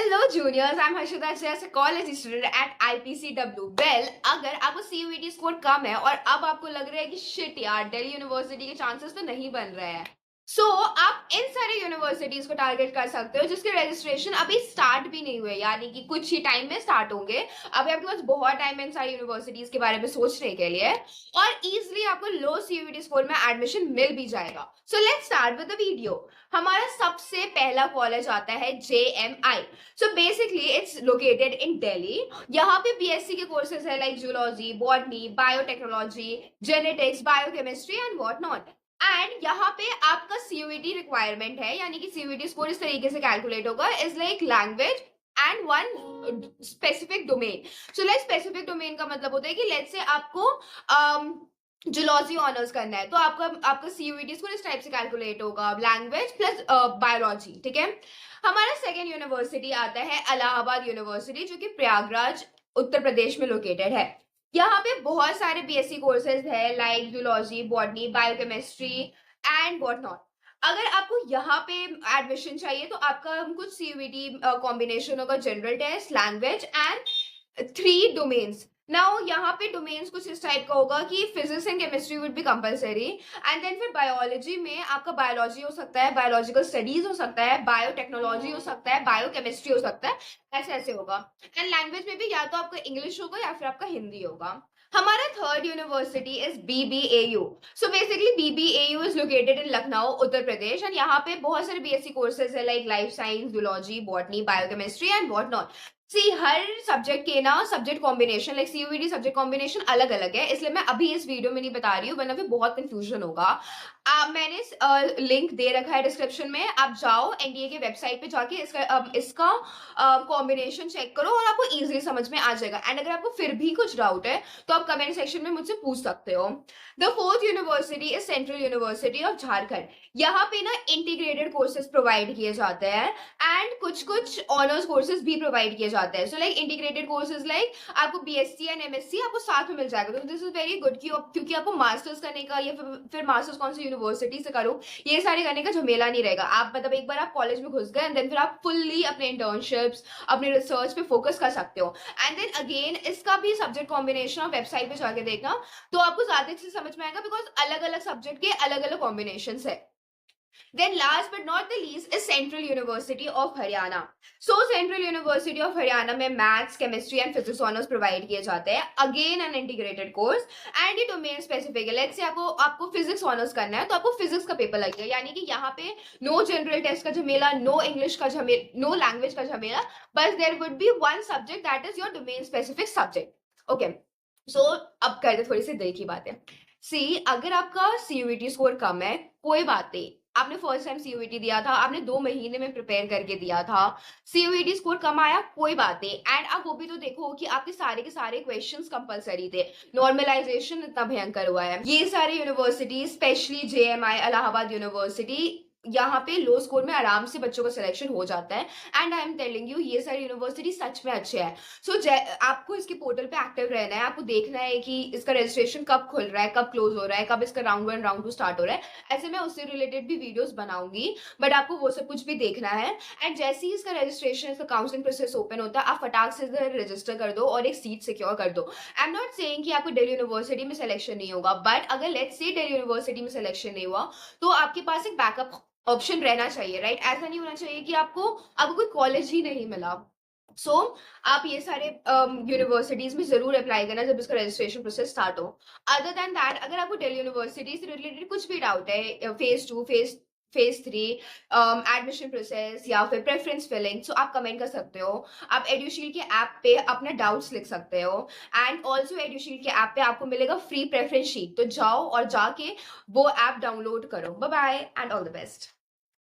Hello juniors, I'm Harshita Jay, psychology student at IPCW. Well, अगर आपको CUET score कम है और अब आपको लग रहा है कि शिट यार दिल्ली यूनिवर्सिटी के चांसेस तो नहीं बन रहे हैं, आप इन सारे यूनिवर्सिटीज को टारगेट कर सकते हो जिसके रजिस्ट्रेशन अभी स्टार्ट भी नहीं हुए, यानी कि कुछ ही टाइम में स्टार्ट होंगे। अभी आपके पास बहुत टाइम है इन सारी यूनिवर्सिटीज के बारे में सोचने के लिए और इजिली आपको लो CUET स्कोर में एडमिशन मिल भी जाएगा। So let's start with the video. हमारा सबसे पहला कॉलेज आता है JMI। So basically it's located in Delhi. यहाँ पे BSc के कोर्सेज है like zoology, botany, biotechnology, genetics, biochemistry and what not. And यहाँ पे आपका CUET रिक्वायरमेंट है, यानी कि CUET स्कोर इस तरीके से कैलकुलेट होगा is like language and one specific domain. So like specific domain का मतलब होता है कि लेट्स से आपको जूलॉजी ऑनर्स करना है तो आपका CUET स्कोर इस टाइप से कैलकुलेट होगा, लैंग्वेज प्लस बायोलॉजी। ठीक है। हमारा सेकेंड यूनिवर्सिटी आता है इलाहाबाद यूनिवर्सिटी, जो कि प्रयागराज उत्तर प्रदेश में लोकेटेड है। यहाँ पे बहुत सारे BSc कोर्सेज है like zoology, botany, biochemistry and what not. अगर आपको यहाँ पे एडमिशन चाहिए तो आपका कुछ CUET कॉम्बिनेशन होगा, general test, language and 3 domains. Now यहाँ पे डोमेन्स कुछ इस टाइप का होगा कि physics and chemistry would be compulsory, and then फिर बायोलॉजी में आपका बायोलॉजी हो सकता है, बायोलॉजिकल स्टडीज हो सकता है, बायोटेक्नोलॉजी हो सकता है, बायोकेमिस्ट्री हो सकता है, ऐसे ऐसे होगा। एंड लैंग्वेज में भी या तो आपका इंग्लिश होगा या फिर आपका हिंदी होगा। हमारा third university is BBAU। So basically BBAU is located in Lucknow Uttar Pradesh and यहाँ पे बहुत सारे BSc कोर्सेज है like life science, zoology, botany, biochemistry and what not. See हर सब्जेक्ट के ना subject combination like CUET subject combination अलग अलग है, इसलिए मैं अभी इस वीडियो में नहीं बता रही हूँ वरना फिर बहुत कंफ्यूजन होगा। मैंने लिंक दे रखा है डिस्क्रिप्शन में, आप जाओ NDA के वेबसाइट पे जाके इसका कॉम्बिनेशन चेक करो और आपको इजीली समझ में आ जाएगा। एंड अगर आपको फिर भी कुछ डाउट है तो आप कमेंट सेक्शन में मुझसे पूछ सकते हो। The fourth university is central university of Jharkhand. यहाँ पे ना इंटीग्रेटेड कोर्सेज प्रोवाइड किए जाते हैं एंड कुछ कुछ ऑनर्स कोर्सेज भी प्रोवाइड किए जाते हैं। So like integrated courses like आपको BSc एंड MSc आपको साथ में मिल जाएगा, तो दिस इज वेरी गुड क्योंकि आपको मास्टर्स करने का या फिर मास्टर्स कौन सी यूनिवर्सिटी से करो ये सारे करने का झमेला नहीं रहेगा। आप मतलब एक बार आप कॉलेज में घुस गए एंड देन फिर आप फुल्ली अपने इंटर्नशिप्स, अपने रिसर्च पे फोकस कर सकते हो। एंड देन अगेन इसका भी सब्जेक्ट कॉम्बिनेशन आप वेबसाइट पे जाके देखना तो आपको ज्यादा अच्छे से समझ में आएगा, बिकॉज अलग अलग सब्जेक्ट के अलग अलग कॉम्बिनेशन है। Then last but not the least is Central University of Haryana. So Central University of Haryana में maths, chemistry and physics honours provide किए जाते हैं, again an integrated course and ये डोमेन स्पेसिफिक है। लेट्स से आपको physics honours करना है तो आपको फिजिक्स का पेपर लगेगा, यानी कि यहाँ पे नो जनरल टेस्ट का झमेला, नो इंग्लिश का झमेला, नो लैंग्वेज का झमेला, बस there would be one subject that is your domain specific subject. Okay, so अब करते थोड़ी सी दिल की बातें। सी अगर आपका CUET स्कोर कम है कोई बात नहीं, आपने फर्स्ट टाइम CUET दिया था, आपने 2 महीने में प्रिपेयर करके दिया था, CUET स्कोर कम आया कोई बात नहीं। एंड आप वो भी तो देखो कि आपके सारे के सारे क्वेश्चंस कंपलसरी थे, नॉर्मलाइजेशन इतना भयंकर हुआ है। ये सारे university specially JMI Allahabad university, यहाँ पे लो स्कोर में आराम से बच्चों का सिलेक्शन हो जाता है। And I am telling you ये सारी यूनिवर्सिटी सच में अच्छे हैं। सो आपको इसके पोर्टल पे एक्टिव रहना है, आपको देखना है कि इसका रजिस्ट्रेशन कब खुल रहा है, कब क्लोज हो रहा है, कब इसका राउंड 1 राउंड 2 स्टार्ट हो रहा है। ऐसे मैं उससे रिलेटेड भी वीडियोस बनाऊंगी, बट आपको वो सब कुछ भी देखना है। एंड जैसे ही इसका रजिस्ट्रेशन, इसका काउंसलिंग प्रोसेस ओपन होता है, आप फटाक से इधर रजिस्टर कर दो और एक सीट सिक्योर कर दो। आई एम नॉट सेइंग कि आपको दिल्ली यूनिवर्सिटी में सिलेक्शन नहीं होगा, बट अगर लेट्स से दिल्ली यूनिवर्सिटी में सिलेक्शन नहीं हुआ तो आपके पास एक बैकअप ऑप्शन रहना चाहिए, राइट? ऐसा नहीं होना चाहिए कि आपको कोई कॉलेज ही नहीं मिला। आप ये सारे यूनिवर्सिटीज में जरूर अप्लाई करना जब इसका रजिस्ट्रेशन प्रोसेस स्टार्ट हो। अदर देन दैट अगर आपको दिल्ली यूनिवर्सिटी से रिलेटेड कुछ भी डाउट है, फेज 2, फेज 3 एडमिशन प्रोसेस या फिर प्रेफरेंस फिलिंग, सो आप कमेंट कर सकते हो। आप एड्यूशील्ड के ऐप पे अपने डाउट्स लिख सकते हो एंड ऑल्सो एड्यूशील्ड के ऐप पे आपको मिलेगा फ्री प्रेफरेंस शीट, तो जाओ और जाके वो ऐप डाउनलोड करो। Bye bye and all the best.